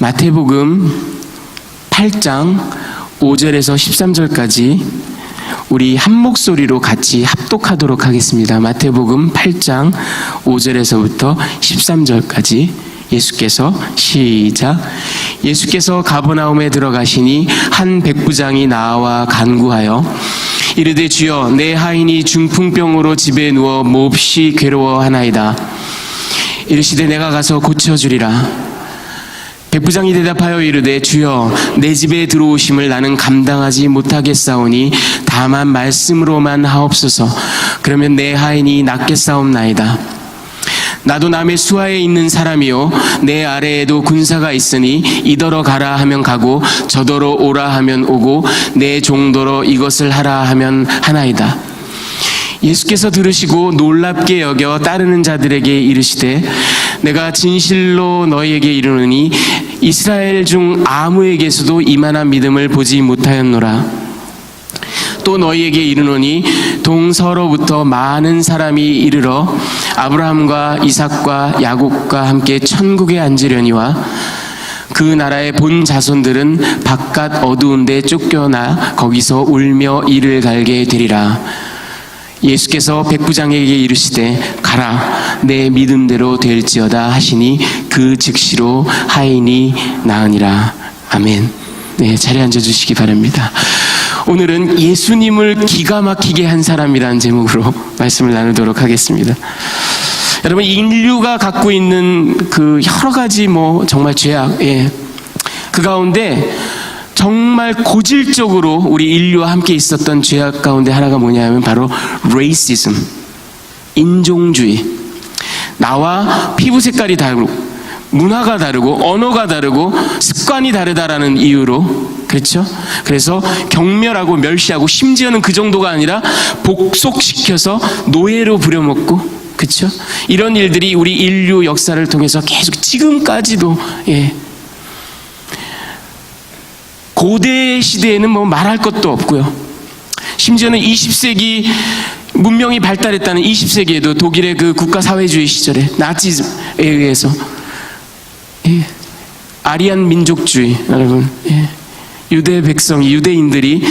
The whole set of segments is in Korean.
마태복음 8장 5절에서 13절까지 우리 한 목소리로 같이 합독하도록 하겠습니다. 마태복음 8장 5절에서부터 13절까지 예수께서 시작. 예수께서 가버나움에 들어가시니 한 백부장이 나와 간구하여 이르되 주여 내 하인이 중풍병으로 집에 누워 몹시 괴로워하나이다. 이르시되 내가 가서 고쳐주리라. 백부장이 대답하여 이르되 주여 내 집에 들어오심을 나는 감당하지 못하겠사오니 다만 말씀으로만 하옵소서. 그러면 내 하인이 낫겠사옵나이다. 나도 남의 수하에 있는 사람이요 내 아래에도 군사가 있으니 이더러 가라 하면 가고 저더러 오라 하면 오고 내 종더러 이것을 하라 하면 하나이다. 예수께서 들으시고 놀랍게 여겨 따르는 자들에게 이르시되 내가 진실로 너희에게 이르노니 이스라엘 중 아무에게서도 이만한 믿음을 보지 못하였노라. 또 너희에게 이르노니 동서로부터 많은 사람이 이르러 아브라함과 이삭과 야곱과 함께 천국에 앉으려니와 그 나라의 본 자손들은 바깥 어두운 데 쫓겨나 거기서 울며 이를 갈게 되리라. 예수께서 백부장에게 이르시되 가라 내 믿음대로 될지어다 하시니 그 즉시로 하인이 나으니라. 아멘. 네, 자리에 앉아주시기 바랍니다. 오늘은 예수님을 기가 막히게 한 사람이라는 제목으로 말씀을 나누도록 하겠습니다. 여러분, 인류가 갖고 있는 그 여러 가지 정말 죄악, 그 가운데 정말 고질적으로 우리 인류와 함께 있었던 죄악 가운데 하나가 뭐냐면 바로 레이시즘, 인종주의. 나와 피부 색깔이 다르고 문화가 다르고 언어가 다르고 습관이 다르다라는 이유로, 그렇죠? 그래서 경멸하고 멸시하고 심지어는 그 정도가 아니라 복속시켜서 노예로 부려먹고, 그렇죠? 이런 일들이 우리 인류 역사를 통해서 계속 지금까지도 고대 시대에는 말할 것도 없고요. 심지어는 20세기 문명이 발달했다는 20세기에도 독일의 그 국가사회주의 시절에 나치즘에 의해서 아리안 민족주의, 여러분, 유대 백성이, 유대인들이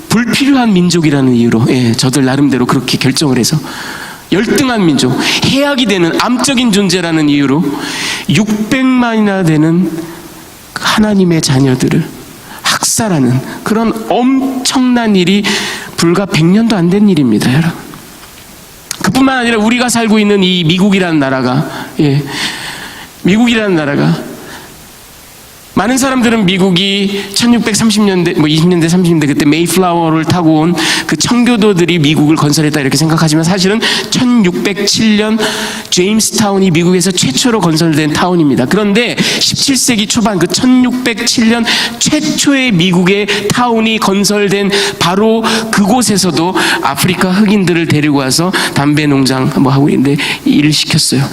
불필요한 민족이라는 이유로 저들 나름대로 그렇게 결정을 해서 열등한 민족, 해악이 되는 암적인 존재라는 이유로 600만이나 되는 하나님의 자녀들을 학살하는 그런 엄청난 일이 불과 100년도 안 된 일입니다, 여러분. 그뿐만 아니라 우리가 살고 있는 이 미국이라는 나라가, 미국이라는 나라가, 많은 사람들은 미국이 1630년대, 20년대, 30년대 그때 메이플라워를 타고 온 그 청교도들이 미국을 건설했다 이렇게 생각하지만 사실은 1607년 제임스타운이 미국에서 최초로 건설된 타운입니다. 그런데 17세기 초반 그 1607년 최초의 미국의 타운이 건설된 바로 그곳에서도 아프리카 흑인들을 데리고 와서 담배 농장 하고 있는데 일을 시켰어요.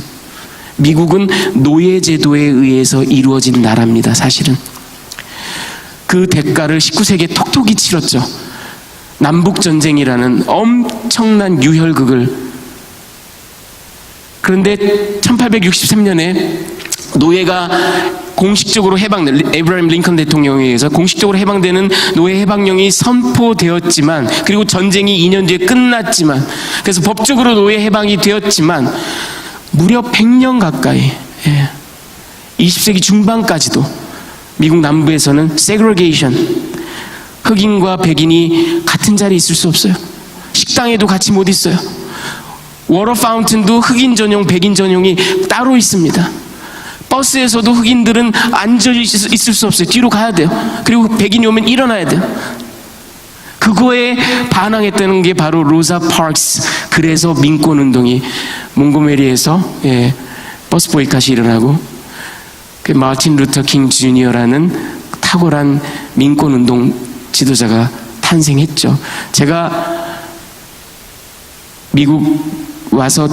미국은 노예제도에 의해서 이루어진 나라입니다, 사실은. 그 대가를 19세기에 톡톡히 치렀죠. 남북전쟁이라는 엄청난 유혈극을. 그런데 1863년에 노예가 공식적으로 에이브라임 링컨 대통령에 의해서 공식적으로 해방되는 노예 해방령이 선포되었지만, 그리고 전쟁이 2년 뒤에 끝났지만, 그래서 법적으로 노예 해방이 되었지만 무려 100년 가까이, 20세기 중반까지도 미국 남부에서는 세그리게이션, 흑인과 백인이 같은 자리에 있을 수 없어요. 식당에도 같이 못 있어요. 워터 파운틴도 흑인 전용, 백인 전용이 따로 있습니다. 버스에서도 흑인들은 앉아 있을 수 없어요. 뒤로 가야 돼요. 그리고 백인이 오면 일어나야 돼요. 그거에 반항했다는 게 바로 로자 파크스. 그래서 민권운동이 몽고메리에서 버스 보이콧이 일어나고, 그 마틴 루터 킹 주니어라는 탁월한 민권운동 지도자가 탄생했죠. 제가 미국 와서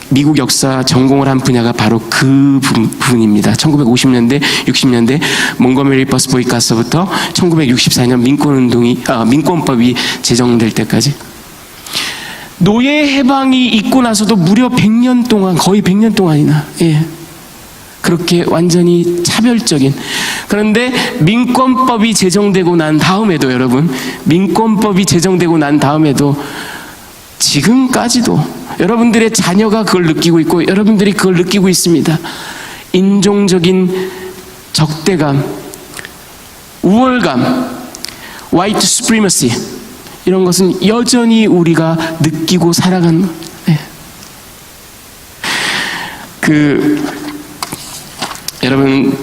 미국 역사 전공을 한 분야가 바로 그 부분입니다. 1950년대, 60년대 몽고메리 버스 보이콧서부터 1964년 민권법이 제정될 때까지. 노예 해방이 있고 나서도 무려 100년 동안, 거의 100년 동안이나, 그렇게 완전히 차별적인. 그런데 민권법이 제정되고 난 다음에도 여러분, 민권법이 제정되고 난 다음에도 지금까지도 여러분들의 자녀가 그걸 느끼고 있고 여러분들이 그걸 느끼고 있습니다. 인종적인 적대감, 우월감, white supremacy, 이런 것은 여전히 우리가 느끼고 살아가는. 여러분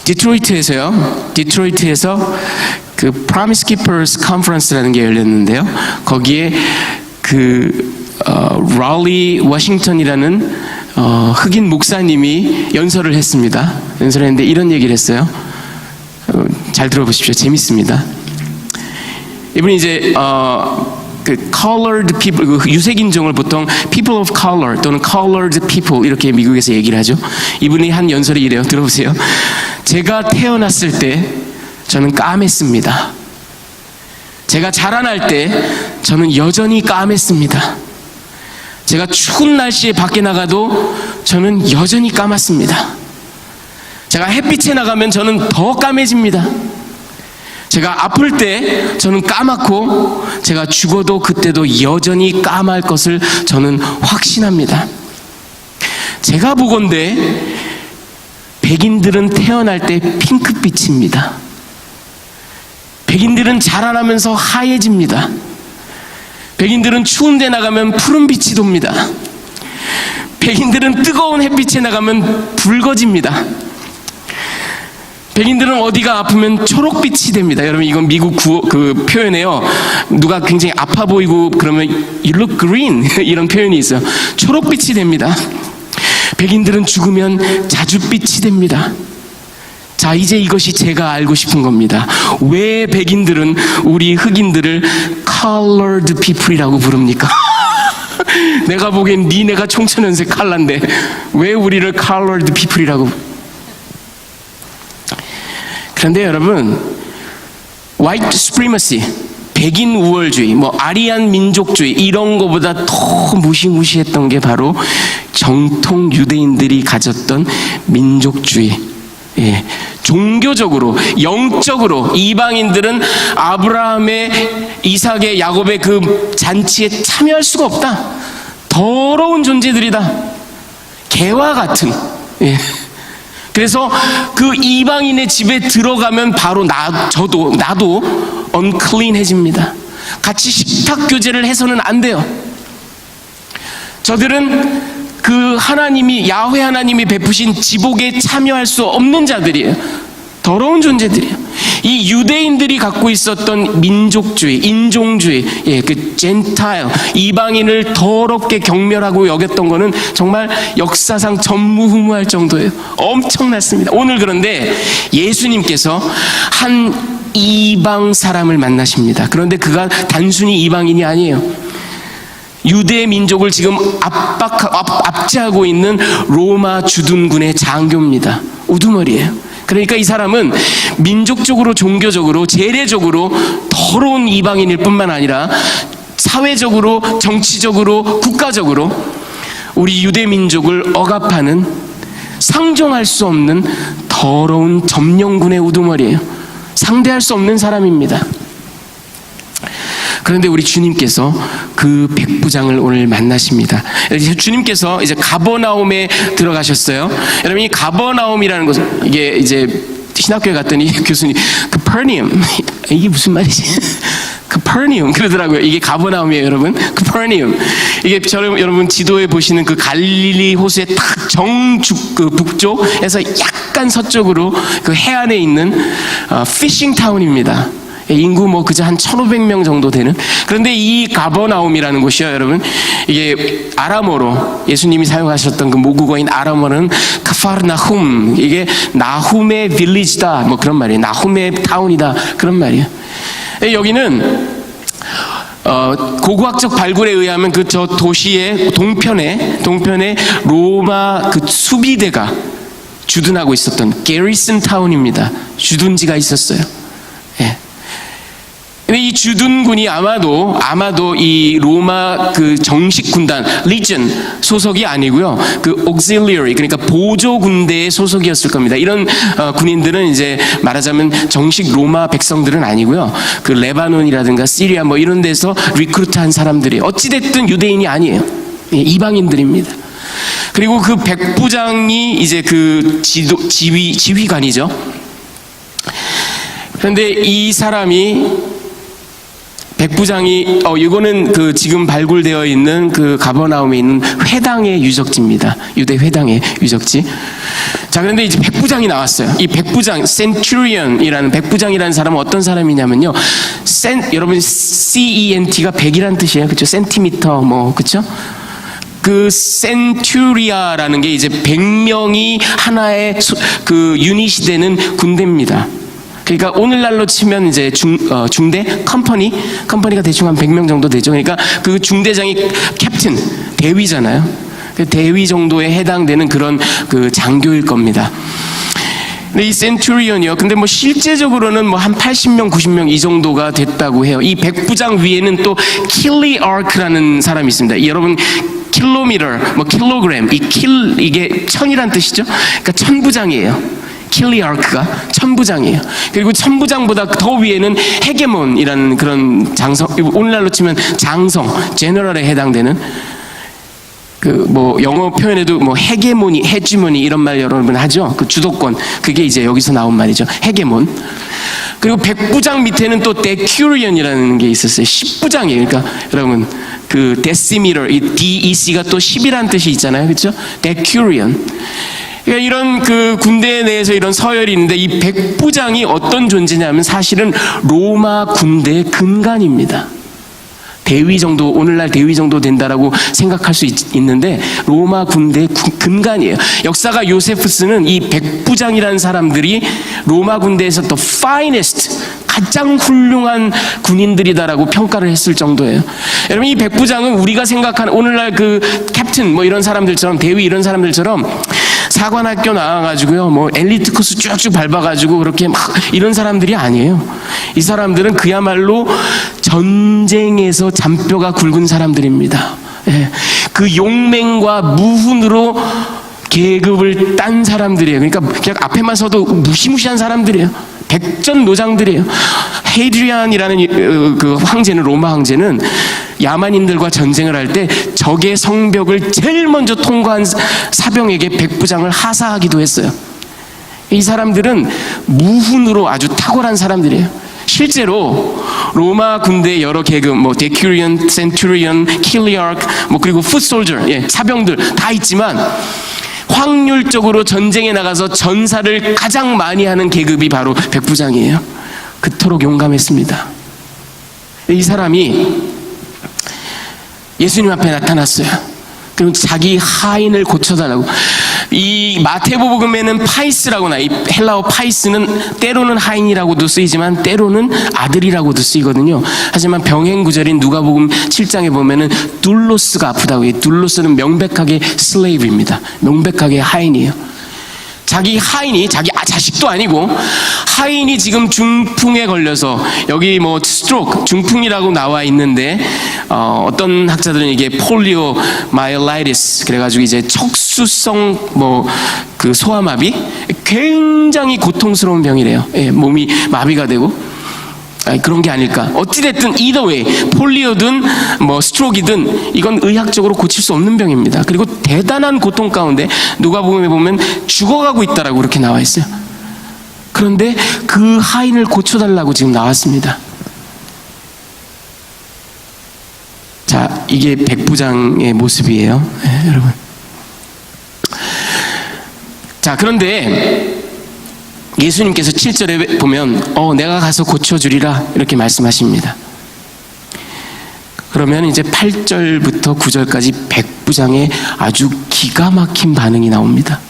디트로이트에서 그 Promise Keepers Conference라는 게 열렸는데요. 거기에 랄리 워싱턴이라는 흑인 목사님이 연설을 했습니다. 연설을 했는데 이런 얘기를 했어요. 잘 들어보십시오. 재밌습니다. 이분이 이제 colored people, 유색인종을 보통 people of color 또는 colored people 이렇게 미국에서 얘기를 하죠. 이분이 한 연설이 이래요. 들어보세요. 제가 태어났을 때 저는 까맸습니다. 제가 자라날 때 저는 여전히 까맸습니다. 제가 추운 날씨에 밖에 나가도 저는 여전히 까맣습니다. 제가 햇빛에 나가면 저는 더 까매집니다. 제가 아플 때 저는 까맣고 제가 죽어도 그때도 여전히 까말 것을 저는 확신합니다. 제가 보건대 백인들은 태어날 때 핑크빛입니다. 백인들은 자라나면서 하얘집니다. 백인들은 추운 데 나가면 푸른빛이 돕니다. 백인들은 뜨거운 햇빛에 나가면 붉어집니다. 백인들은 어디가 아프면 초록빛이 됩니다. 여러분 이건 미국 그 표현이에요. 누가 굉장히 아파 보이고 그러면 you look green 이런 표현이 있어요. 초록빛이 됩니다. 백인들은 죽으면 자줏빛이 됩니다. 자, 이제 이것이 제가 알고 싶은 겁니다. 왜 백인들은 우리 흑인들을 colored people이라고 부릅니까? 내가 보기엔 니네가 총천연색 칼라인데 왜 우리를 colored people이라고? 그런데 여러분, white supremacy, 백인 우월주의, 아리안 민족주의 이런 거보다 더 무시무시했던 게 바로 정통 유대인들이 가졌던 민족주의. 종교적으로, 영적으로 이방인들은 아브라함의, 이삭의, 야곱의 그 잔치에 참여할 수가 없다. 더러운 존재들이다. 개와 같은. 그래서 그 이방인의 집에 들어가면 바로 나도 unclean해집니다. 같이 식탁 교제를 해서는 안 돼요. 저들은 그 하나님이, 야훼 하나님이 베푸신 지복에 참여할 수 없는 자들이에요. 더러운 존재들이에요. 이 유대인들이 갖고 있었던 민족주의, 인종주의, 그 젠타일, 이방인을 더럽게 경멸하고 여겼던 거는 정말 역사상 전무후무할 정도예요. 엄청났습니다. 오늘 그런데 예수님께서 한 이방 사람을 만나십니다. 그런데 그가 단순히 이방인이 아니에요. 유대 민족을 지금 압제하고 있는 로마 주둔군의 장교입니다. 우두머리예요. 그러니까 이 사람은 민족적으로, 종교적으로, 재래적으로 더러운 이방인일 뿐만 아니라 사회적으로, 정치적으로, 국가적으로 우리 유대 민족을 억압하는, 상종할 수 없는 더러운 점령군의 우두머리예요. 상대할 수 없는 사람입니다. 그런데 우리 주님께서 그 백부장을 오늘 만나십니다. 주님께서 이제 가버나움에 들어가셨어요. 여러분, 이 가버나움이라는 것은, 이게 이제 신학교에 갔더니 교수님, 커퍼니움, 이게 무슨 말이지? 커퍼니움 그러더라고요. 이게 가버나움이에요, 여러분. 커퍼니움. 이게 여러분 지도에 보시는 그 갈릴리 호수의 딱 그 북쪽에서 약간 서쪽으로 그 해안에 있는 피싱 타운입니다. 인구 그저 한 1,500명 정도 되는. 그런데 이 가버나움이라는 곳이요, 여러분, 이게 아람어로 예수님이 사용하셨던 그 모국어인 아람어는 카파르나훔, 이게 나훔의 빌리지다, 그런 말이에요. 나훔의 타운이다, 그런 말이에요. 여기는 고고학적 발굴에 의하면 그 저 도시의 동편에 로마 그 수비대가 주둔하고 있었던 게리슨 타운입니다. 주둔지가 있었어요. 근데 이 주둔군이 아마도 이 로마 그 정식 군단 리전 소속이 아니고요. 그 auxiliary, 그러니까 보조 군대의 소속이었을 겁니다. 이런 군인들은 이제 말하자면 정식 로마 백성들은 아니고요. 그 레바논이라든가 시리아 뭐 이런 데서 리크루트한 사람들이 어찌 됐든 유대인이 아니에요. 이방인들입니다. 그리고 그 백부장이 이제 그 지휘관이죠. 그런데 이 사람이 백부장이 이거는 그 지금 발굴되어 있는 그 가버나움에 있는 회당의 유적지입니다. 유대 회당의 유적지. 자, 그런데 이제 백부장이 나왔어요. 이 백부장, 센츄리언이라는 백부장이라는 사람은 어떤 사람이냐면요. 여러분 CENT가 100이란 뜻이에요. 그렇죠? 센티미터 뭐 그렇죠? 그 센츄리아라는 게 이제 100명이 하나의 그 유닛이 되는 군대입니다. 그러니까 오늘날로 치면 이제 중대 컴퍼니가 대충 한 100명 정도 되죠. 그러니까 그 중대장이 캡틴, 대위잖아요. 대위 정도에 해당되는 그런 그 장교일 겁니다. 근데 이 센츄리언이요. 근데 뭐 실제적으로는 뭐 한 80명, 90명 이 정도가 됐다고 해요. 이 백부장 위에는 또 킬리아크라는 사람이 있습니다. 여러분 킬로미터, 뭐 킬로그램, 이게 천이란 뜻이죠. 그러니까 천부장이에요. 킬리아크가 천부장이에요. 그리고 천부장보다 더 위에는 헤게몬이라는 그런 장성, 오늘날로 치면 장성, 제너럴에 해당되는 그 뭐 영어 표현에도 뭐 헤게모니 이런 말 여러분 하죠. 그 주도권, 그게 이제 여기서 나온 말이죠. 헤게몬. 그리고 백부장 밑에는 또 데큐리언이라는 게 있었어요. 10부장이에요. 그러니까 여러분 그 데시미터, 이 DEC가 또 10이라는 뜻이 있잖아요. 그렇죠? 데큐리언. 그러니까 이런 그 군대 내에서 이런 서열이 있는데 이 백부장이 어떤 존재냐면 사실은 로마 군대의 근간입니다. 대위 정도, 오늘날 대위 정도 된다라고 생각할 수 있는데 로마 군대의 근간이에요. 역사가 요세푸스는 이 백부장이라는 사람들이 로마 군대에서 the finest, 가장 훌륭한 군인들이다라고 평가를 했을 정도예요. 여러분 이 백부장은 우리가 생각하는 오늘날 그 캡틴 뭐 이런 사람들처럼, 대위 이런 사람들처럼 사관학교 나와가지고요, 뭐 엘리트 코스 쭉쭉 밟아가지고 그렇게 막 이런 사람들이 아니에요. 이 사람들은 그야말로 전쟁에서 잔뼈가 굵은 사람들입니다. 예. 그 용맹과 무훈으로 계급을 딴 사람들이에요. 그러니까 그냥 앞에만 서도 무시무시한 사람들이에요. 백전노장들이에요. 헤드리안이라는 그 황제는, 로마 황제는 야만인들과 전쟁을 할 때 적의 성벽을 제일 먼저 통과한 사병에게 백부장을 하사하기도 했어요. 이 사람들은 무훈으로 아주 탁월한 사람들이에요. 실제로 로마 군대 여러 계급, 뭐 데큐리언, 센츄리언, 킬리아크, 뭐 그리고 풋솔저, 사병들 다 있지만 확률적으로 전쟁에 나가서 전사를 가장 많이 하는 계급이 바로 백부장이에요. 그토록 용감했습니다. 이 사람이 예수님 앞에 나타났어요. 그럼 자기 하인을 고쳐달라고. 이 마태복음에는 파이스라고 나와요. 이 헬라어 파이스는 때로는 하인이라고도 쓰이지만 때로는 아들이라고도 쓰이거든요. 하지만 병행구절인 누가복음 7장에 보면은 둘로스가 아프다고 해요. 둘로스는 명백하게 슬레이브입니다. 명백하게 하인이에요. 자기 하인이, 자기 자식도 아니고 하인이 지금 중풍에 걸려서, 여기 뭐 스트로크, 중풍이라고 나와 있는데 어떤 학자들은 이게 폴리오 마이라이티스 그래가지고 이제 척수성 뭐 그 소아마비, 굉장히 고통스러운 병이래요. 몸이 마비가 되고. 그런 게 아닐까. 어찌됐든 either way, 폴리오든 뭐 스트로크이든 이건 의학적으로 고칠 수 없는 병입니다. 그리고 대단한 고통 가운데 누가복음에 보면 죽어가고 있다라고 그렇게 나와 있어요. 그런데 그 하인을 고쳐달라고 지금 나왔습니다. 자, 이게 백부장의 모습이에요. 여러분. 자, 그런데 예수님께서 7절에 보면 내가 가서 고쳐주리라 이렇게 말씀하십니다. 그러면 이제 8절부터 9절까지 백부장의 아주 기가 막힌 반응이 나옵니다.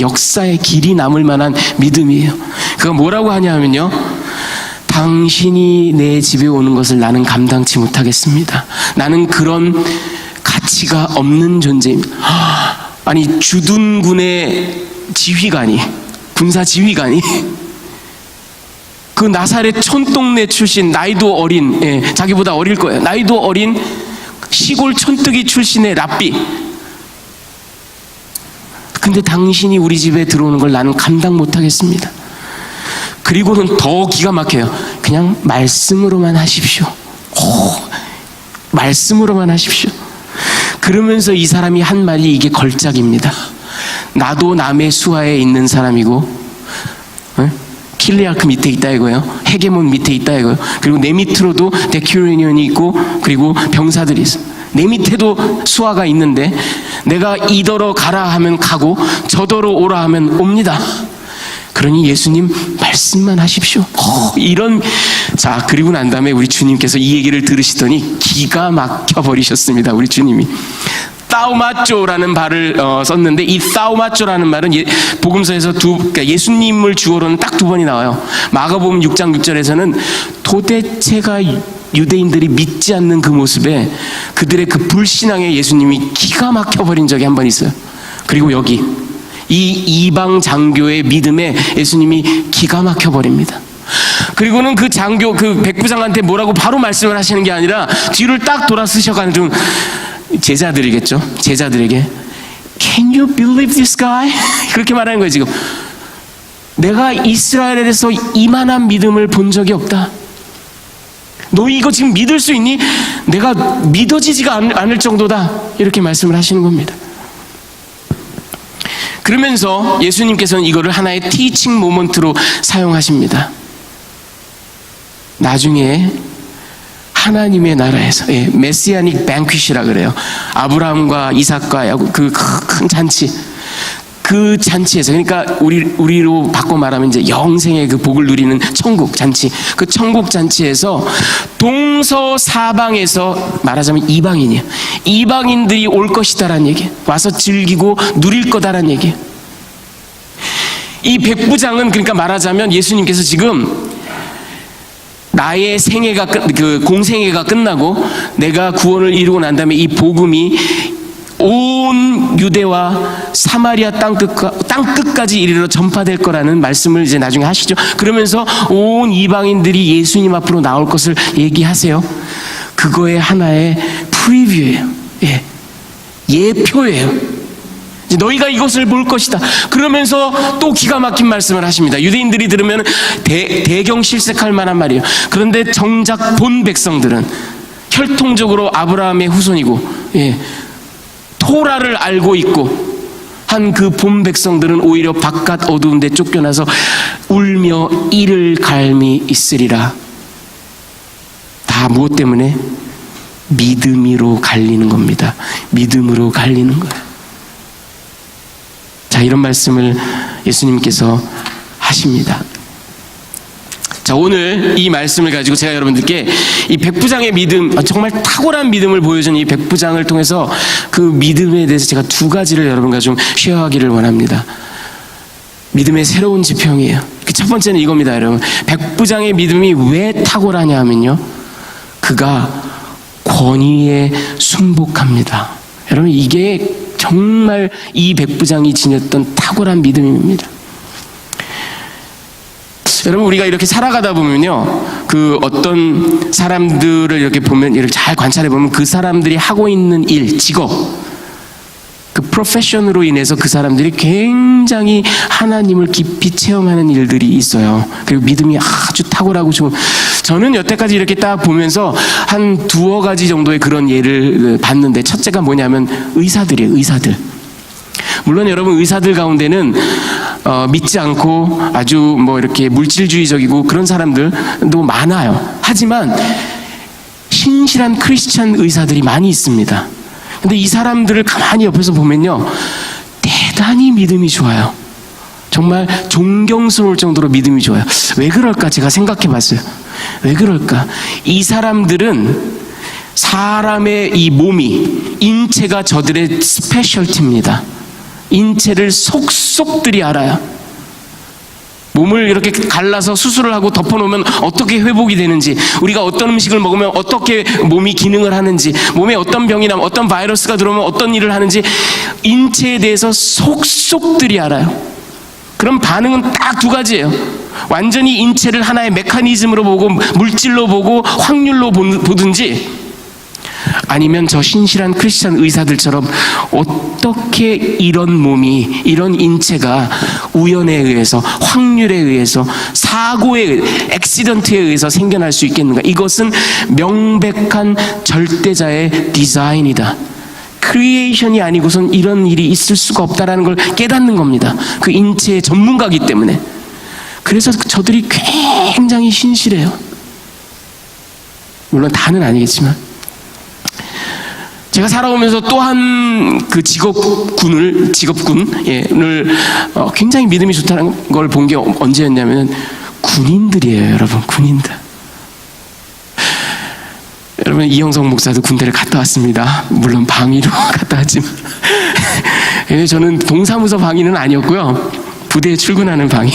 역사의 길이 남을 만한 믿음이에요. 그가 뭐라고 하냐면요, 당신이 내 집에 오는 것을 나는 감당치 못하겠습니다. 나는 그런 가치가 없는 존재입니다. 아니, 주둔군의 지휘관이, 군사 지휘관이 그 나사렛 촌동네 출신, 나이도 어린, 자기보다 어릴 거예요. 나이도 어린 시골 촌뜨기 출신의 랍비. 근데 당신이 우리 집에 들어오는 걸 나는 감당 못하겠습니다. 그리고는 더 기가 막혀요. 그냥 말씀으로만 하십시오. 말씀으로만 하십시오. 그러면서 이 사람이 한 말이 이게 걸작입니다. 나도 남의 수하에 있는 사람이고, 킬리아크 밑에 있다 이거예요. 헤게몬 밑에 있다 이거예요. 그리고 내 밑으로도 데큐리니언이 있고, 그리고 병사들이 있어. 내 밑에도 수하가 있는데 내가 이더러 가라 하면 가고 저더러 오라 하면 옵니다. 그러니 예수님 말씀만 하십시오. 이런. 자, 그리고 난 다음에 우리 주님께서 이 얘기를 들으시더니 기가 막혀 버리셨습니다. 우리 주님이 타우마쪼라는 말을 썼는데, 이 타우마쪼라는 말은 복음서에서 그러니까 예수님을 주어로는 딱 2번이 나와요. 마가복음 6장 6절에서는 도대체가 유대인들이 믿지 않는 그 모습에 그들의 그 불신앙에 예수님이 기가 막혀 버린 적이 한 번 있어요. 그리고 여기 이 이방 장교의 믿음에 예수님이 기가 막혀 버립니다. 그리고는 그 장교, 그 백부장한테 뭐라고 바로 말씀을 하시는 게 아니라 뒤를 딱 돌아서셔가지고 좀 제자들이겠죠. 제자들에게 Can you believe this guy? 그렇게 말하는 거예요. 지금 내가 이스라엘에서 이만한 믿음을 본 적이 없다. 너 이거 지금 믿을 수 있니? 내가 믿어지지가 않을 정도다. 이렇게 말씀을 하시는 겁니다. 그러면서 예수님께서는 이거를 하나의 티칭 모먼트로 사용하십니다. 나중에 하나님의 나라에서, 메시아닉 뱅퀴시라 그래요. 아브라함과 이삭과 그 큰 잔치, 그 잔치에서, 그러니까 우리로 바꿔 말하면 이제 영생의 그 복을 누리는 천국 잔치, 그 천국 잔치에서 동서사방에서 말하자면 이방인이에요. 이방인들이 올 것이다라는 얘기, 와서 즐기고 누릴 거다라는 얘기. 이 백부장은 그러니까 말하자면 예수님께서 지금 나의 생애가 그 공생애가 끝나고 내가 구원을 이루고 난 다음에 이 복음이 온 유대와 사마리아 땅끝까지 이르러 전파될 거라는 말씀을 이제 나중에 하시죠. 그러면서 온 이방인들이 예수님 앞으로 나올 것을 얘기하세요. 그거의 하나의 프리뷰예요. 예표예요. 너희가 이것을 볼 것이다. 그러면서 또 기가 막힌 말씀을 하십니다. 유대인들이 들으면 대경실색할 만한 말이에요. 그런데 정작 본 백성들은 혈통적으로 아브라함의 후손이고, 토라를 알고 있고 한 그 본 백성들은 오히려 바깥 어두운 데 쫓겨나서 울며 이를 갈미 있으리라. 다 무엇 때문에? 믿음으로 갈리는 겁니다. 믿음으로 갈리는 거예요. 자, 이런 말씀을 예수님께서 하십니다. 자, 오늘 이 말씀을 가지고 제가 여러분들께 이 백부장의 믿음, 정말 탁월한 믿음을 보여준 이 백부장을 통해서 그 믿음에 대해서 제가 2가지를 여러분과 좀 쉐어하기를 원합니다. 믿음의 새로운 지평이에요. 첫 번째는 이겁니다, 여러분. 백부장의 믿음이 왜 탁월하냐 하면요, 그가 권위에 순복합니다. 여러분, 이게 정말 이 백부장이 지녔던 탁월한 믿음입니다. 여러분, 우리가 이렇게 살아가다 보면요, 그 어떤 사람들을 이렇게 보면, 이렇게 잘 관찰해 보면 그 사람들이 하고 있는 일, 직업, 그 프로페션으로 인해서 그 사람들이 굉장히 하나님을 깊이 체험하는 일들이 있어요. 그리고 믿음이 아주 탁월하고 좀, 저는 여태까지 이렇게 딱 보면서 한 2-3가지 정도의 그런 예를 봤는데, 첫째가 뭐냐면 의사들이에요. 의사들. 물론 여러분, 의사들 가운데는 믿지 않고 아주 뭐 이렇게 물질주의적이고 그런 사람들도 많아요. 하지만 신실한 크리스찬 의사들이 많이 있습니다. 근데 이 사람들을 가만히 옆에서 보면요, 대단히 믿음이 좋아요. 정말 존경스러울 정도로 믿음이 좋아요. 왜 그럴까 제가 생각해 봤어요. 왜 그럴까? 이 사람들은 사람의 이 몸이, 인체가 저들의 스페셜티입니다. 인체를 속속들이 알아요. 몸을 이렇게 갈라서 수술을 하고 덮어놓으면 어떻게 회복이 되는지, 우리가 어떤 음식을 먹으면 어떻게 몸이 기능을 하는지, 몸에 어떤 병이나 어떤 바이러스가 들어오면 어떤 일을 하는지 인체에 대해서 속속들이 알아요. 그럼 반응은 딱 두 가지예요. 완전히 인체를 하나의 메커니즘으로 보고 물질로 보고 확률로 보든지, 아니면 저 신실한 크리스찬 의사들처럼 어떻게 이런 몸이, 이런 인체가 우연에 의해서, 확률에 의해서, 사고에, 액시던트에 의해서 생겨날 수 있겠는가? 이것은 명백한 절대자의 디자인이다. 크리에이션이 아니고선 이런 일이 있을 수가 없다라는 걸 깨닫는 겁니다. 그 인체의 전문가이기 때문에. 그래서 저들이 굉장히 신실해요. 물론 다는 아니겠지만. 제가 살아오면서 또 한 그 직업군을 굉장히 믿음이 좋다는 걸 본 게 언제였냐면 군인들이에요, 여러분. 군인들. 여러분, 이형성 목사도 군대를 갔다 왔습니다. 물론 방위로 갔다 왔지만 저는 동사무소 방위는 아니었고요, 부대에 출근하는 방위.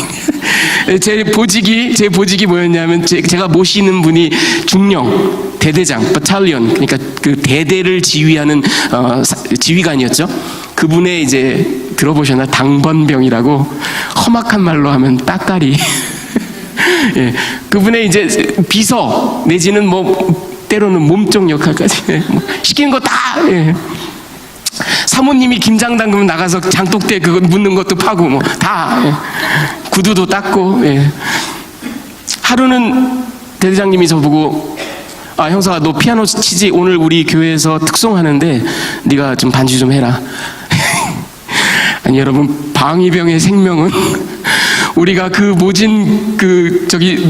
제 보직이 뭐였냐면, 제가 모시는 분이 중령 대대장, 바탈리온, 그러니까 그 대대를 지휘하는 지휘관이었죠. 그분의 이제 들어보셨나? 당번병이라고, 험악한 말로 하면 따까리. 예, 그분의 이제 비서 내지는 뭐 때로는 몸종 역할까지 시키는 거 다. 예. 사모님이 김장 담그면 나가서 장독대 그거 묻는 것도 파고 뭐 다. 예. 구두도 닦고. 예. 하루는 대대장님이 저보고, 형사가 너 피아노 치지? 오늘 우리 교회에서 특송하는데 네가 좀 반주 좀 해라. 아니 여러분, 방위병의 생명은 우리가 그 모진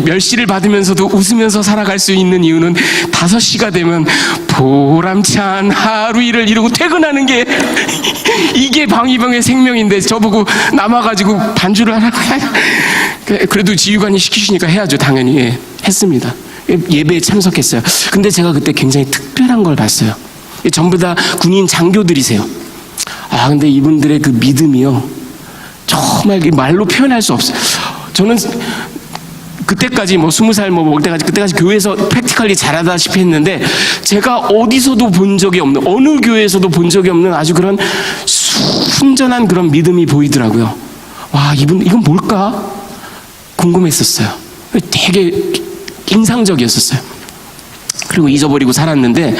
멸시를 받으면서도 웃으면서 살아갈 수 있는 이유는 5시가 되면 보람찬 하루 일을 이루고 퇴근하는 게 이게 방위병의 생명인데, 저보고 남아가지고 반주를 하라고. 그래도 지휘관이 시키시니까 해야죠, 당연히. 예, 했습니다. 예배에 참석했어요. 근데 제가 그때 굉장히 특별한 걸 봤어요. 전부 다 군인 장교들이세요. 근데 이분들의 그 믿음이요, 정말 말로 표현할 수 없어요. 저는 그때까지 20살 그때까지 교회에서 프랙티컬리 잘하다시피 했는데, 제가 어디서도 본 적이 없는, 어느 교회에서도 본 적이 없는 아주 그런 순전한 그런 믿음이 보이더라고요. 와, 이건 뭘까? 궁금했었어요. 되게 인상적이었었어요. 그리고 잊어버리고 살았는데,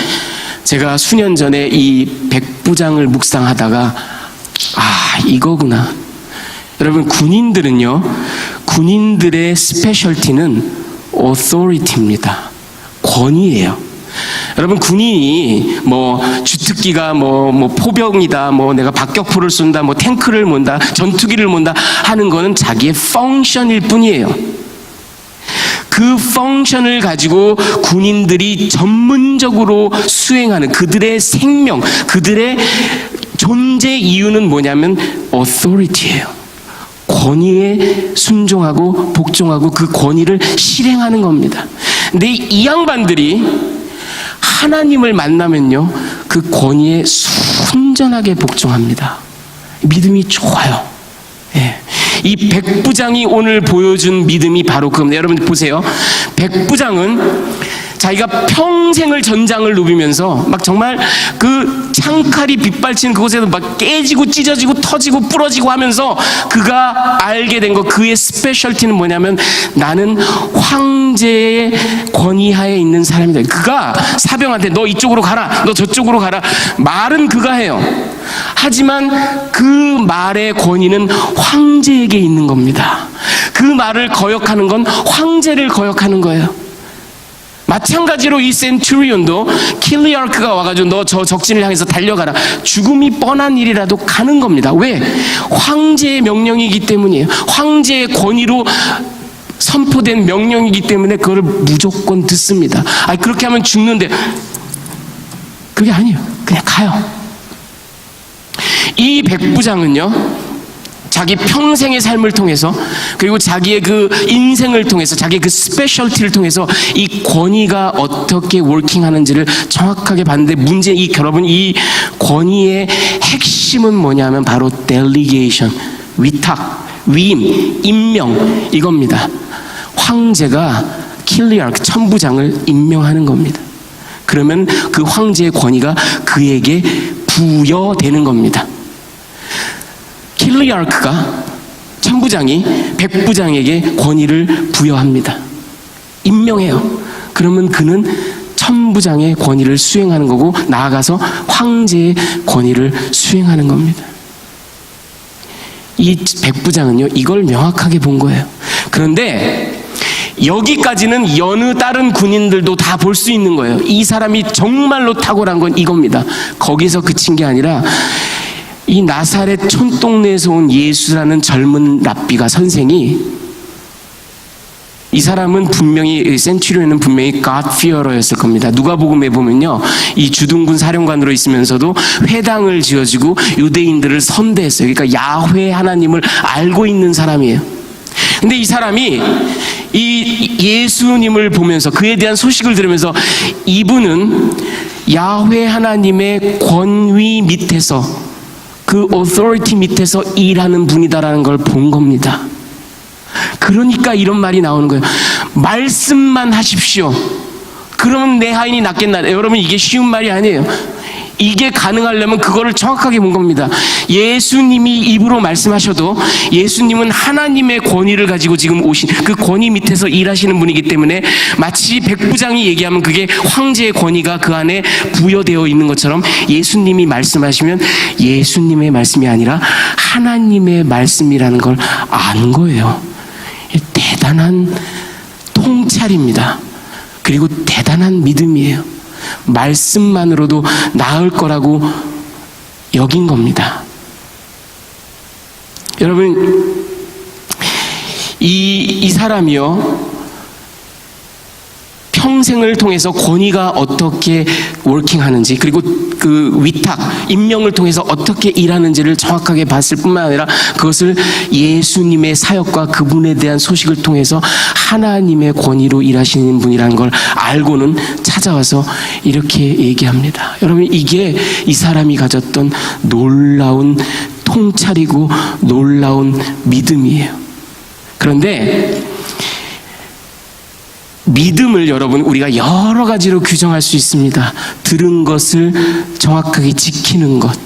제가 수년 전에 이 백부장을 묵상하다가 이거구나. 여러분, 군인들의 스페셜티는 authority입니다. 권위예요. 여러분, 군인이 주특기가 포병이다, 내가 박격포를 쏜다, 탱크를 몬다, 전투기를 몬다 하는 거는 자기의 펑션일 뿐이에요. 그 펑션을 가지고 군인들이 전문적으로 수행하는 그들의 생명, 그들의 존재 이유는 뭐냐면 authority예요. 권위에 순종하고 복종하고 그 권위를 실행하는 겁니다. 근데 이 양반들이 하나님을 만나면요, 그 권위에 순전하게 복종합니다. 믿음이 좋아요. 예. 이 백부장이 오늘 보여준 믿음이 바로 그겁니다. 여러분 보세요. 백부장은 자기가 평생을 전장을 누비면서 정말 그 창칼이 빗발치는 그곳에서 깨지고 찢어지고 터지고 부러지고 하면서 그가 알게 된 거, 그의 스페셜티는 뭐냐면, 나는 황제의 권위하에 있는 사람이다. 그가 사병한테 너 이쪽으로 가라, 너 저쪽으로 가라, 말은 그가 해요. 하지만 그 말의 권위는 황제에게 있는 겁니다. 그 말을 거역하는 건 황제를 거역하는 거예요. 마찬가지로 이 센츄리온도 킬리아크가 와가지고 너 저 적진을 향해서 달려가라, 죽음이 뻔한 일이라도 가는 겁니다. 왜? 황제의 명령이기 때문이에요. 황제의 권위로 선포된 명령이기 때문에 그걸 무조건 듣습니다. 그렇게 하면 죽는데, 그게 아니에요. 그냥 가요. 이 백부장은요, 자기 평생의 삶을 통해서, 그리고 자기의 그 인생을 통해서, 자기의 그 스페셜티를 통해서 이 권위가 어떻게 워킹하는지를 정확하게 봤는데, 여러분, 이 권위의 핵심은 뭐냐면 바로 델리게이션, 위탁, 위임, 임명, 이겁니다. 황제가 킬리아크 천부장을 임명하는 겁니다. 그러면 그 황제의 권위가 그에게 부여되는 겁니다. 킬리아크가 천부장이 백부장에게 권위를 부여합니다. 임명해요. 그러면 그는 천부장의 권위를 수행하는 거고 나아가서 황제의 권위를 수행하는 겁니다. 이 백부장은요, 이걸 명확하게 본 거예요. 그런데 여기까지는 여느 다른 군인들도 다 볼 수 있는 거예요. 이 사람이 정말로 탁월한 건 이겁니다. 거기서 그친 게 아니라 이 나사렛 촌동네에서 온 예수라는 젊은 랍비가 선생이, 이 사람은 분명히 센츄리온은 분명히 God fearer였을 겁니다. 누가복음에 보면요, 이 주둔군 사령관으로 있으면서도 회당을 지어주고 유대인들을 선대했어요. 그러니까 야훼 하나님을 알고 있는 사람이에요. 근데 이 사람이 이 예수님을 보면서 그에 대한 소식을 들으면서 이분은 야훼 하나님의 권위 밑에서, 그 authority 밑에서 일하는 분이다라는 걸 본 겁니다. 그러니까 이런 말이 나오는 거예요. 말씀만 하십시오. 그러면 내 하인이 낫겠나? 여러분, 이게 쉬운 말이 아니에요. 이게 가능하려면 그거를 정확하게 본 겁니다. 예수님이 입으로 말씀하셔도 예수님은 하나님의 권위를 가지고 지금 오신, 그 권위 밑에서 일하시는 분이기 때문에 마치 백부장이 얘기하면 그게 황제의 권위가 그 안에 부여되어 있는 것처럼 예수님이 말씀하시면 예수님의 말씀이 아니라 하나님의 말씀이라는 걸 아는 거예요. 대단한 통찰입니다. 그리고 대단한 믿음이에요. 말씀만으로도 나을 거라고 여긴 겁니다. 여러분, 이 사람이요, 평생을 통해서 권위가 어떻게 워킹하는지, 그리고 그 위탁, 임명을 통해서 어떻게 일하는지를 정확하게 봤을 뿐만 아니라 그것을 예수님의 사역과 그분에 대한 소식을 통해서 하나님의 권위로 일하시는 분이라는 걸 알고는 찾아와서 이렇게 얘기합니다. 여러분, 이게 이 사람이 가졌던 놀라운 통찰이고 놀라운 믿음이에요. 그런데 믿음을 여러분, 우리가 여러 가지로 규정할 수 있습니다. 들은 것을 정확하게 지키는 것,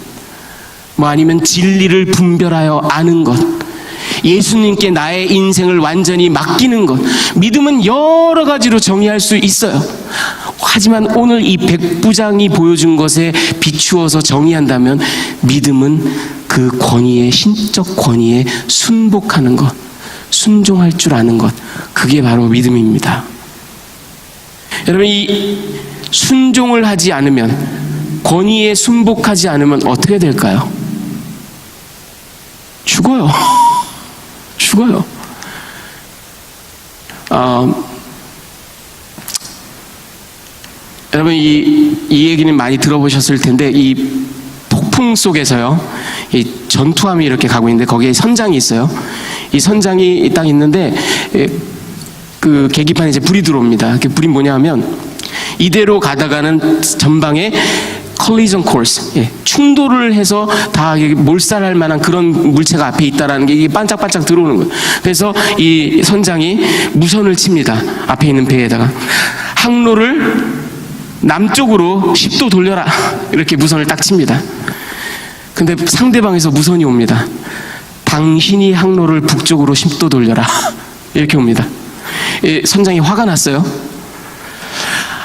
뭐 아니면 진리를 분별하여 아는 것, 예수님께 나의 인생을 완전히 맡기는 것. 믿음은 여러 가지로 정의할 수 있어요. 하지만 오늘 이 백부장이 보여준 것에 비추어서 정의한다면 믿음은 그 권위에, 신적 권위에 순복하는 것, 순종할 줄 아는 것, 그게 바로 믿음입니다. 여러분, 이 순종을 하지 않으면, 권위에 순복하지 않으면 어떻게 될까요? 죽어요. 죽어요. 여러분, 이 얘기는 많이 들어보셨을 텐데, 이 폭풍 속에서요, 이 전투함이 이렇게 가고 있는데 거기에 선장이 있어요. 이 선장이 딱 있는데 그 계기판에 이제 불이 들어옵니다. 그 불이 뭐냐 하면, 이대로 가다가는 전방에 collision course, 충돌을 해서 다 몰살할 만한 그런 물체가 앞에 있다라는 게 이게 반짝반짝 들어오는 거예요. 그래서 이 선장이 무선을 칩니다. 앞에 있는 배에다가 항로를 남쪽으로 10도 돌려라, 이렇게 무선을 딱 칩니다. 근데 상대방에서 무선이 옵니다. 당신이 항로를 북쪽으로 10도 돌려라, 이렇게 옵니다. 선장이 화가 났어요.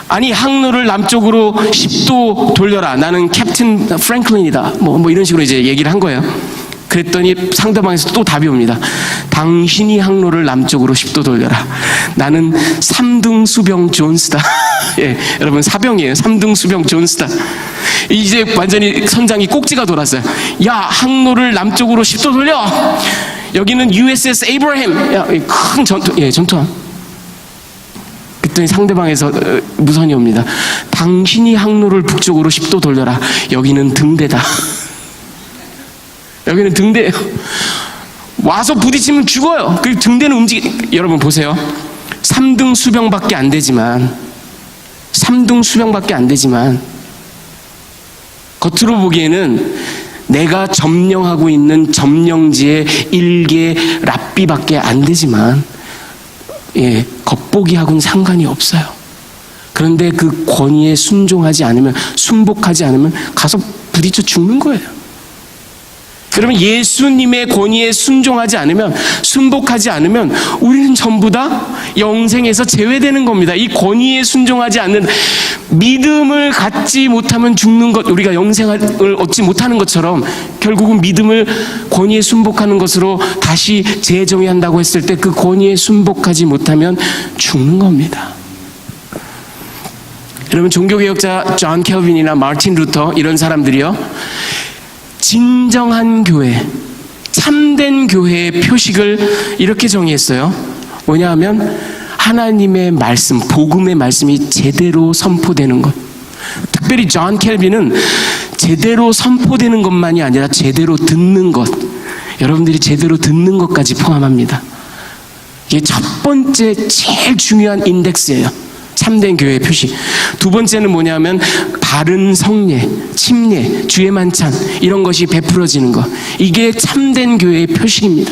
아니, 항로를 남쪽으로 10도 돌려라, 나는 캡틴 프랭클린이다, 뭐 이런 식으로 이제 얘기를 한 거예요. 그랬더니 상대방에서 또 답이 옵니다. 당신이 항로를 남쪽으로 10도 돌려라, 나는 3등 수병 존스다. 예, 여러분, 사병이에요. 3등 수병 존스다. 이제 완전히 선장이 꼭지가 돌았어요. 야, 항로를 남쪽으로 10도 돌려. 여기는 USS 에이브라햄. 야, 큰 전투함. 그랬더니 상대방에서 무선이 옵니다. 당신이 항로를 북쪽으로 10도 돌려라, 여기는 등대다. 여기는 등대예요. 와서 부딪히면 죽어요. 그 등대는 여러분 보세요. 3등 수병밖에 안 되지만, 3등 수병밖에 안 되지만, 겉으로 보기에는 내가 점령하고 있는 점령지의 일개 랍비밖에 안 되지만, 겉보기하고는 상관이 없어요. 그런데 그 권위에 순종하지 않으면, 순복하지 않으면 가서 부딪혀 죽는 거예요. 그러면 예수님의 권위에 순복하지 않으면 우리는 전부 다 영생에서 제외되는 겁니다. 이 권위에 순종하지 않는, 믿음을 갖지 못하면 죽는 것, 우리가 영생을 얻지 못하는 것처럼 결국은 믿음을 권위에 순복하는 것으로 다시 재정의한다고 했을 때 그 권위에 순복하지 못하면 죽는 겁니다. 여러분, 종교개혁자 존 켈빈이나 마틴 루터 이런 사람들이요, 진정한 교회, 참된 교회의 표식을 이렇게 정의했어요. 뭐냐 하면 하나님의 말씀, 복음의 말씀이 제대로 선포되는 것. 특별히 존 켈빈은 제대로 선포되는 것만이 아니라 제대로 듣는 것, 여러분들이 제대로 듣는 것까지 포함합니다. 이게 첫 번째 제일 중요한 인덱스예요. 참된 교회의 표식. 두 번째는 뭐냐면 바른 성례, 침례, 주의 만찬 이런 것이 베풀어지는 것. 이게 참된 교회의 표식입니다.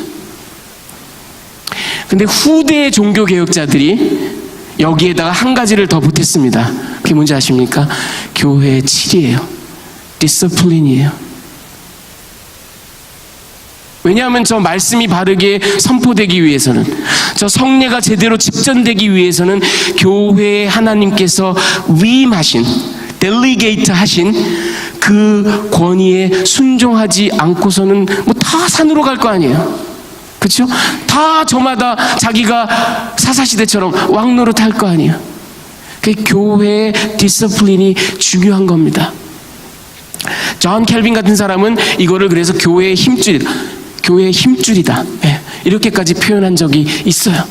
근데 후대 종교개혁자들이 여기에다가 한 가지를 더 보탰습니다. 그게 뭔지 아십니까? 교회의 칠이에요. 디스플린이에요. 왜냐하면 저 말씀이 바르게 선포되기 위해서는, 저 성례가 제대로 집전되기 위해서는 교회에 하나님께서 위임하신, 델리게이트 하신 그 권위에 순종하지 않고서는 뭐 다 산으로 갈 거 아니에요. 그렇죠? 다 저마다 자기가 사사시대처럼 왕노릇 할 거 아니에요. 그 교회의 디스플린이 중요한 겁니다. 존 켈빈 같은 사람은 이거를 그래서 교회의 힘줄이다. 네, 이렇게까지 표현한 적이 있어요.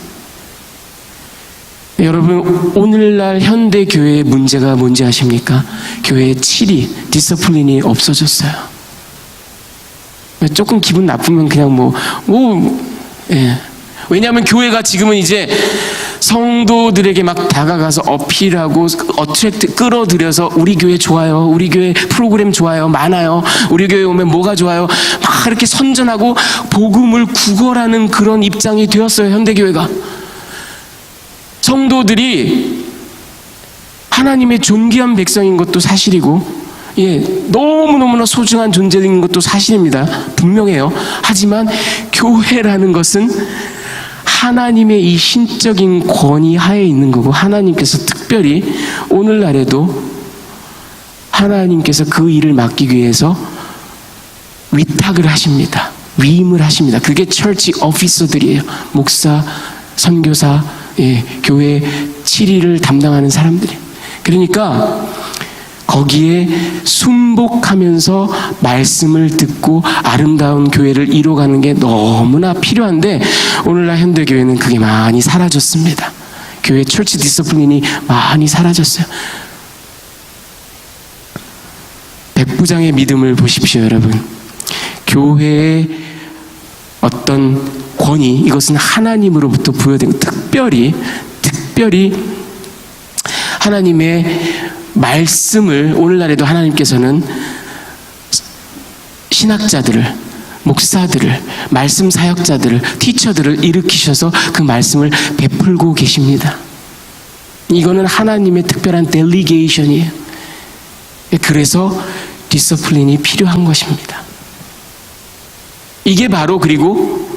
네, 여러분, 오늘날 현대 교회의 문제가 뭔지 아십니까? 교회의 칠이, 디스플린이 없어졌어요. 조금 기분 나쁘면 그냥 예. 왜냐하면 교회가 지금은 이제 성도들에게 막 다가가서 어필하고 어트랙트 끌어들여서 우리 교회 좋아요, 우리 교회 프로그램 좋아요, 많아요, 우리 교회 오면 뭐가 좋아요, 막 이렇게 선전하고 복음을 구걸하는 그런 입장이 되었어요. 현대교회가. 성도들이 하나님의 존귀한 백성인 것도 사실이고, 예, 너무너무나 소중한 존재인 것도 사실입니다. 분명해요. 하지만 교회라는 것은 하나님의 이 신적인 권위 하에 있는 거고, 하나님께서 특별히 오늘날에도 하나님께서 그 일을 맡기기 위해서 위탁을 하십니다. 위임을 하십니다. 그게 처치 오피서들이에요. 목사, 선교사, 예, 교회 칠일을 담당하는 사람들이. 그러니까 거기에 순복하면서 말씀을 듣고 아름다운 교회를 이뤄가는 게 너무나 필요한데, 오늘날 현대교회는 그게 많이 사라졌습니다. 교회 철치 디스플린이 많이 사라졌어요. 백부장의 믿음을 보십시오, 여러분. 교회의 어떤 권위, 이것은 하나님으로부터 부여된, 특별히 하나님의 말씀을, 오늘날에도 하나님께서는 신학자들을, 목사들을, 말씀 사역자들을, 티처들을 일으키셔서 그 말씀을 베풀고 계십니다. 이거는 하나님의 특별한 델리게이션이에요. 그래서 디스플린이 필요한 것입니다. 이게 바로, 그리고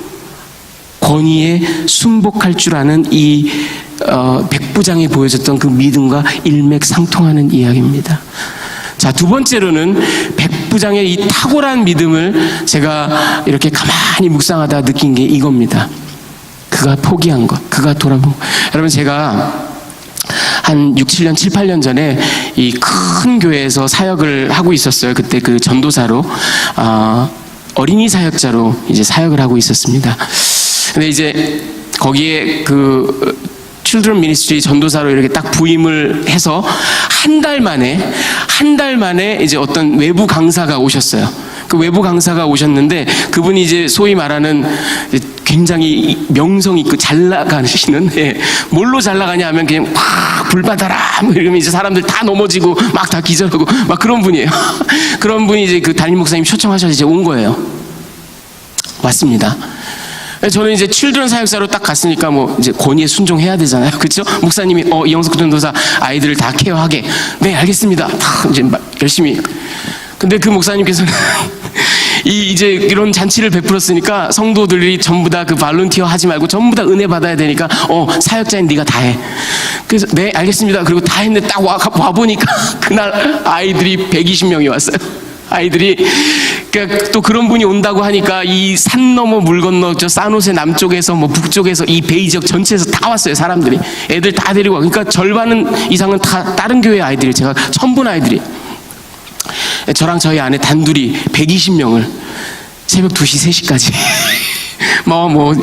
권위에 순복할 줄 아는 이 백부장이 보여줬던 그 믿음과 일맥상통하는 이야기입니다. 자, 두 번째로는 백부장의 이 탁월한 믿음을 제가 이렇게 가만히 묵상하다 느낀 게 이겁니다. 그가 포기한 것, 그가 돌아본 것. 여러분, 제가 한 6, 7년, 7, 8년 전에 이 큰 교회에서 사역을 하고 있었어요. 그때 그 전도사로, 어린이 사역자로 이제 사역을 하고 있었습니다. 근데 이제 거기에 그 칠드런 미니스트리 전도사로 이렇게 딱 부임을 해서 한 달 만에 이제 어떤 외부 강사가 오셨어요. 그 외부 강사가 오셨는데, 그분이 이제 소위 말하는 굉장히 명성 있고 잘 나가시는, 예, 뭘로 잘 나가냐 하면 그냥 확 불 받아라 뭐 이러면 이제 사람들 다 넘어지고 막 다 기절하고 막 그런 분이에요. 그런 분이 이제 그 담임 목사님 초청하셔서 이제 온 거예요. 왔습니다. 저는 이제 칠드런 사역사로 딱 갔으니까 뭐 이제 권위에 순종해야 되잖아요. 그렇죠? 목사님이 이영석 전도사 아이들을 다 케어하게. 네, 알겠습니다. 이제 열심히. 근데 그 목사님께서는 이제 이런 잔치를 베풀었으니까 성도들이 전부 다 그 발런티어 하지 말고 전부 다 은혜 받아야 되니까 사역자인 네가 다 해. 그래서 네 알겠습니다. 그리고 다 했는데 딱 와 보니까 그날 아이들이 120명이 왔어요. 아이들이 그러니까 또 그런 분이 온다고 하니까 이 산 넘어 물 건너 저 산호세 남쪽에서 뭐 북쪽에서 이 베이 지역 전체에서 다 왔어요. 사람들이 애들 다 데리고 와. 그러니까 절반은 이상은 다 다른 교회 아이들이 제가 처음 본 아이들이 저랑 저희 아내 단둘이 120명을 새벽 2시 3시까지 뭐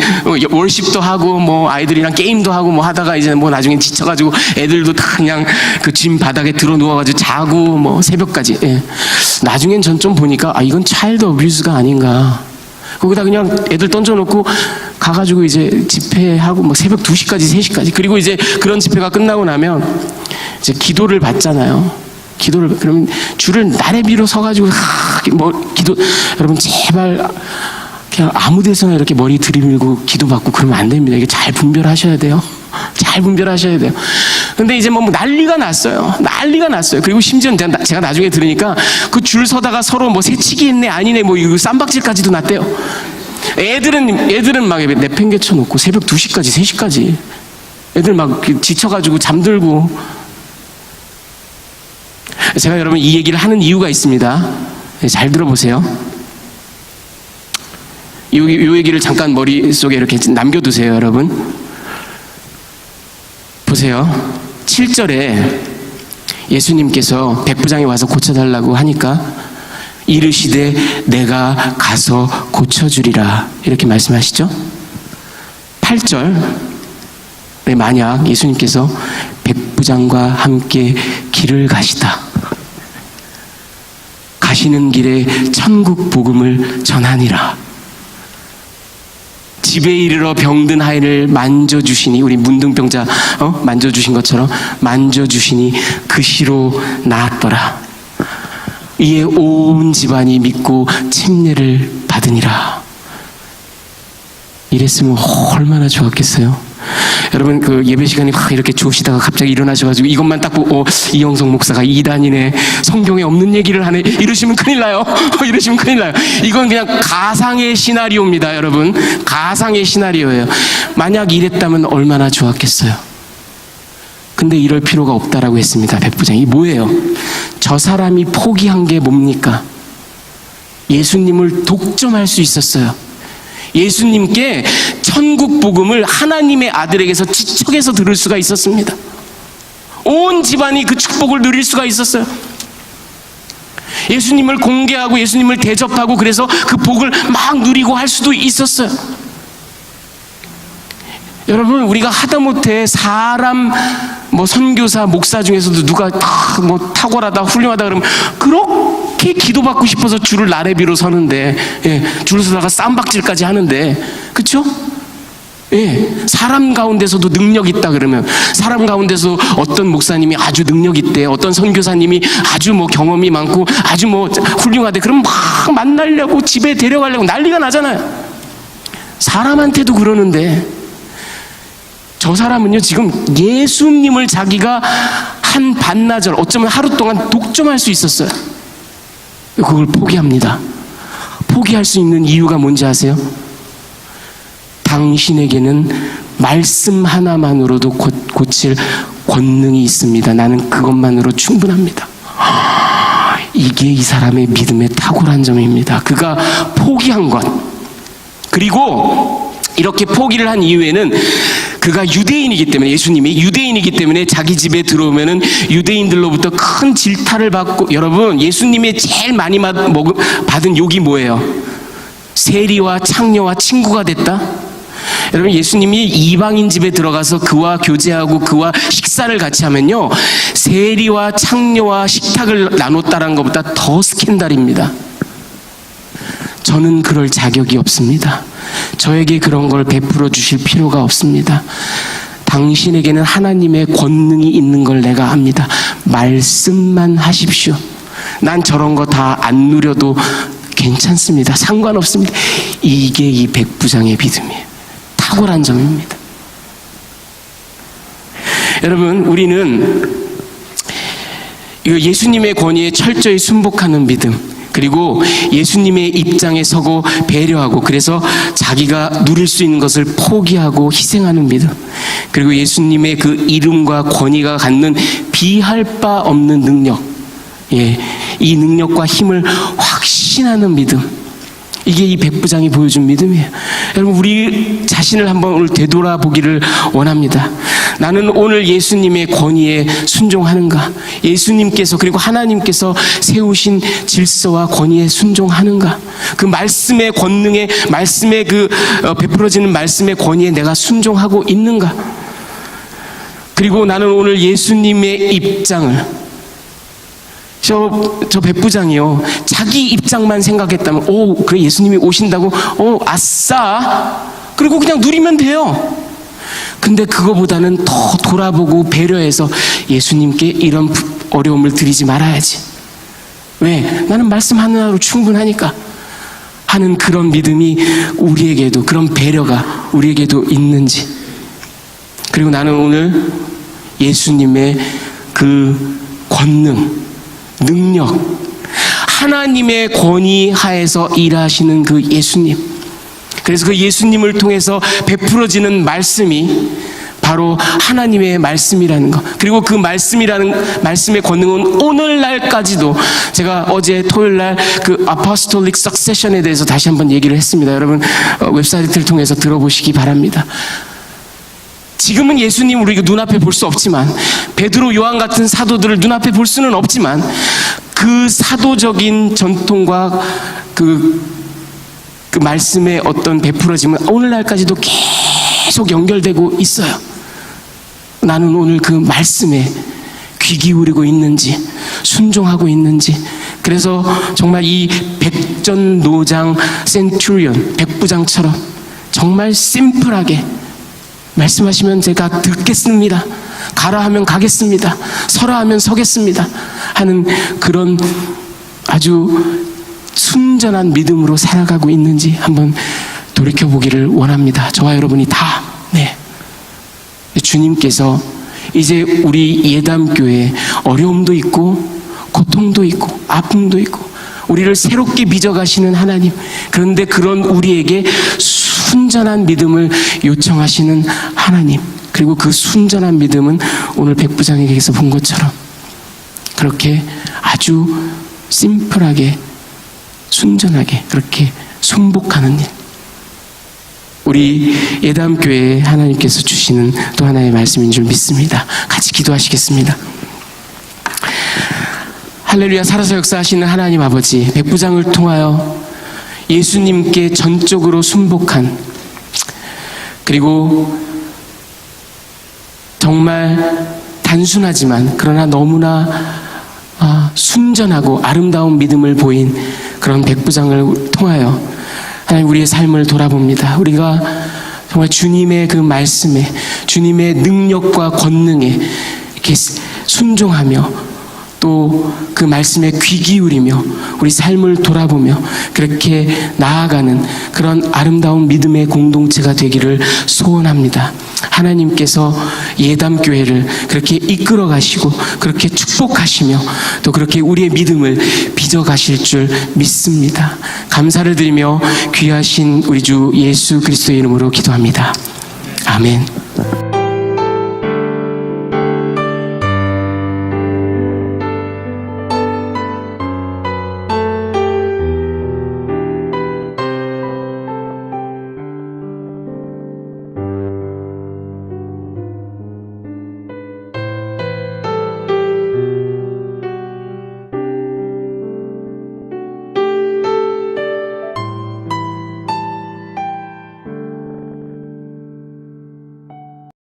월십도 하고 뭐 아이들이랑 게임도 하고 뭐 하다가 이제 뭐 나중에 지쳐가지고 애들도 다 그냥 그 짐 바닥에 들어 누워가지고 자고 뭐 새벽까지. 예. 나중엔 전 좀 보니까 이건 차일드 어뷰즈가 아닌가. 거기다 그냥 애들 던져놓고 가가지고 이제 집회하고 뭐 새벽 2시까지 3시까지. 그리고 이제 그런 집회가 끝나고 나면 이제 기도를 받잖아요. 기도를 그러면 줄을 나래비로 서가지고 여러분 제발 그냥 아무 데서나 이렇게 머리 들이밀고 기도받고 그러면 안 됩니다. 이게 잘 분별하셔야 돼요. 잘 분별하셔야 돼요. 근데 이제 뭐 난리가 났어요. 난리가 났어요. 그리고 심지어 제가 나중에 들으니까 그 줄 서다가 서로 뭐 새치기 했네 아니네 뭐 이거 쌈박질까지도 났대요. 애들은 막 내팽개쳐 놓고 새벽 2시까지 3시까지 애들 막 지쳐가지고 잠들고. 제가 여러분 이 얘기를 하는 이유가 있습니다. 잘 들어보세요. 이 얘기를 잠깐 머릿속에 이렇게 남겨두세요. 여러분 보세요. 7절에 예수님께서 백부장이 와서 고쳐달라고 하니까 이르시되 내가 가서 고쳐주리라 이렇게 말씀하시죠. 8절에 만약 예수님께서 백부장과 함께 길을 가시다 가시는 길에 천국 복음을 전하니라. 집에 이르러 병든 아이를 만져주시니 우리 문둥병자 만져주신 것처럼 만져주시니 그 시로 나았더라. 이에 온 집안이 믿고 침례를 받으니라. 이랬으면 얼마나 좋았겠어요. 여러분 그 예배 시간이 막 이렇게 좋으시다가 갑자기 일어나셔가지고 이것만 딱 보고 이영석 목사가 이단이네 성경에 없는 얘기를 하네 이러시면 큰일 나요. 이러시면 큰일 나요. 이건 그냥 가상의 시나리오입니다. 여러분 가상의 시나리오예요. 만약 이랬다면 얼마나 좋았겠어요. 근데 이럴 필요가 없다라고 했습니다. 백부장이 뭐예요? 저 사람이 포기한 게 뭡니까? 예수님을 독점할 수 있었어요. 예수님께 천국 복음을 하나님의 아들에게서 지척해서 들을 수가 있었습니다. 온 집안이 그 축복을 누릴 수가 있었어요. 예수님을 공개하고 예수님을 대접하고 그래서 그 복을 막 누리고 할 수도 있었어요. 여러분 우리가 하다못해 사람 뭐 선교사 목사 중에서도 누가 뭐 탁월하다 훌륭하다 그러면 그렇게 기도받고 싶어서 줄을 나래비로 서는데 줄 서다가 쌈박질까지 하는데 그렇죠? 사람 가운데서도 능력 있다 그러면 사람 가운데서 어떤 목사님이 아주 능력 있대 어떤 선교사님이 아주 뭐 경험이 많고 아주 뭐 훌륭하대 그럼 막 만나려고 집에 데려가려고 난리가 나잖아요. 사람한테도 그러는데 저 사람은요 지금 예수님을 자기가 한 반나절 어쩌면 하루 동안 독점할 수 있었어요. 그걸 포기합니다. 포기할 수 있는 이유가 뭔지 아세요? 당신에게는 말씀 하나만으로도 고칠 권능이 있습니다. 나는 그것만으로 충분합니다. 이게 이 사람의 믿음의 탁월한 점입니다. 그가 포기한 것 그리고 이렇게 포기를 한 이유에는 그가 유대인이기 때문에 예수님이 유대인이기 때문에 자기 집에 들어오면은 유대인들로부터 큰 질타를 받고 여러분 예수님이 제일 많이 받은 욕이 뭐예요? 세리와 창녀와 친구가 됐다? 여러분 예수님이 이방인 집에 들어가서 그와 교제하고 그와 식사를 같이 하면요 세리와 창녀와 식탁을 나눴다는 것보다 더 스캔들입니다. 저는 그럴 자격이 없습니다. 저에게 그런 걸 베풀어 주실 필요가 없습니다. 당신에게는 하나님의 권능이 있는 걸 내가 압니다. 말씀만 하십시오. 난 저런 거 다 안 누려도 괜찮습니다. 상관없습니다. 이게 이 백부장의 믿음이에요. 탁월한 점입니다. 여러분 우리는 예수님의 권위에 철저히 순복하는 믿음 그리고 예수님의 입장에 서고 배려하고, 그래서 자기가 누릴 수 있는 것을 포기하고 희생하는 믿음, 그리고 예수님의 그 이름과 권위가 갖는 비할 바 없는 능력, 이 능력과 힘을 확신하는 믿음, 이게 이 백부장이 보여준 믿음이에요. 여러분, 우리 자신을 한번 오늘 되돌아보기를 원합니다. 나는 오늘 예수님의 권위에 순종하는가? 예수님께서, 그리고 하나님께서 세우신 질서와 권위에 순종하는가? 그 말씀의 권능에, 말씀의 그 베풀어지는 말씀의 권위에 내가 순종하고 있는가? 그리고 나는 오늘 예수님의 입장을, 저 백부장이요, 자기 입장만 생각했다면, 그래, 예수님이 오신다고, 아싸, 그리고 그냥 누리면 돼요. 근데 그거보다는 더 돌아보고 배려해서 예수님께 이런 어려움을 드리지 말아야지. 왜? 나는 말씀 하나로 충분하니까 하는 그런 믿음이 우리에게도, 그런 배려가 우리에게도 있는지. 그리고 나는 오늘 예수님의 그 권능, 능력, 하나님의 권위 하에서 일하시는 그 예수님, 그래서 그 예수님을 통해서 베풀어지는 말씀이 바로 하나님의 말씀이라는 것, 그리고 그 말씀이라는 말씀의 권능은 오늘날까지도, 제가 어제 토요일날 그 아포스톨릭 석세션에 대해서 다시 한번 얘기를 했습니다. 여러분 웹사이트를 통해서 들어보시기 바랍니다. 지금은 예수님 우리가 눈앞에 볼 수 없지만, 베드로, 요한 같은 사도들을 눈앞에 볼 수는 없지만, 그 사도적인 전통과 그 말씀의 어떤 베풀어짐은 오늘날까지도 계속 연결되고 있어요. 나는 오늘 그 말씀에 귀 기울이고 있는지, 순종하고 있는지. 그래서 정말 이 백전노장 센츄리온, 백부장처럼 정말 심플하게 말씀하시면 제가 듣겠습니다, 가라 하면 가겠습니다, 서라 하면 서겠습니다 하는 그런 아주 순전한 믿음으로 살아가고 있는지 한번 돌이켜보기를 원합니다. 저와 여러분이 다. 주님께서 이제 우리 예담교회에 어려움도 있고 고통도 있고 아픔도 있고 우리를 새롭게 빚어가시는 하나님, 그런데 그런 우리에게 순전한 믿음을 요청하시는 하나님, 그리고 그 순전한 믿음은 오늘 백부장에게서 본 것처럼 그렇게 아주 심플하게 순전하게 그렇게 순복하는 일, 우리 예담교회에 하나님께서 주시는 또 하나의 말씀인 줄 믿습니다. 같이 기도하시겠습니다. 할렐루야. 살아서 역사하시는 하나님 아버지, 백부장을 통하여 예수님께 전적으로 순복한, 그리고 정말 단순하지만 그러나 너무나 순전하고 아름다운 믿음을 보인 그런 백부장을 통하여 하나님 우리의 삶을 돌아봅니다. 우리가 정말 주님의 그 말씀에, 주님의 능력과 권능에 이렇게 순종하며 또 그 말씀에 귀 기울이며 우리 삶을 돌아보며 그렇게 나아가는 그런 아름다운 믿음의 공동체가 되기를 소원합니다. 하나님께서 예담교회를 그렇게 이끌어 가시고 그렇게 축복하시며 또 그렇게 우리의 믿음을 빚어 가실 줄 믿습니다. 감사를 드리며 귀하신 우리 주 예수 그리스도의 이름으로 기도합니다. 아멘.